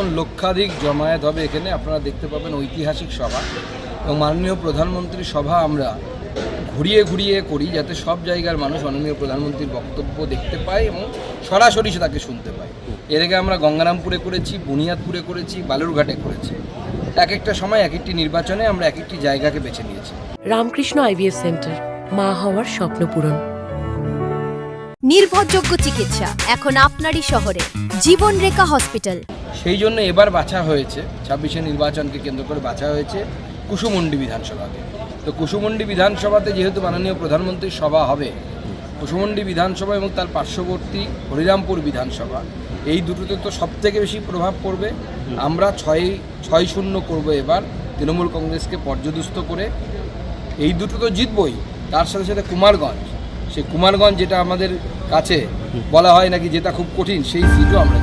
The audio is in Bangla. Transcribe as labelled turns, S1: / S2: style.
S1: দেখুন, লক্ষাধিক জমায়েত হবে এখানে। আপনারা দেখতে পাবেন ঐতিহাসিক সভা এবং মাননীয় প্রধানমন্ত্রীর সভা আমরা ঘুরিয়ে ঘুরিয়ে করি, যাতে সব জায়গার মানুষ মাননীয় প্রধানমন্ত্রীর বক্তব্য দেখতে পায় এবং সরাসরি তাকে শুনতে পায়। এর আগে আমরা গঙ্গারামপুরে করেছি, বুনিয়াদপুরে করেছি, বালুরঘাটে করেছি। এক একটা সময় এক একটি নির্বাচনে আমরা এক একটি জায়গাকে বেছে নিয়েছি।
S2: রামকৃষ্ণ আইভিএফ সেন্টার, মা হওয়ার স্বপ্ন পূরণ।
S3: নির্ভরযোগ্য চিকিৎসা এখন আপনারই শহরে, জীবনরেখা হসপিটাল।
S1: সেই জন্য এবার বাছা হয়েছে, 26শে নির্বাচনকে কেন্দ্র করে বাছা হয়েছে কুসুমুন্ডি বিধানসভাকে। তো কুসুমুন্ডি বিধানসভাতে যেহেতু মাননীয় প্রধানমন্ত্রীর সভা হবে, কুসুমুন্ডি বিধানসভা এবং তার পার্শ্ববর্তী হরিরামপুর বিধানসভা, এই দুটোতে তো সবথেকে বেশি প্রভাব পড়বে। আমরা 6-0 করবো এবার তৃণমূল কংগ্রেসকে পর্যদুস্ত করে। এই দুটো তো জিতবই, তার সাথে সাথে কুমারগঞ্জ, সেই কুমারগঞ্জ যেটা আমাদের কাছে বলা হয় নাকি যেটা খুব কঠিন, সেই সিটও আমরা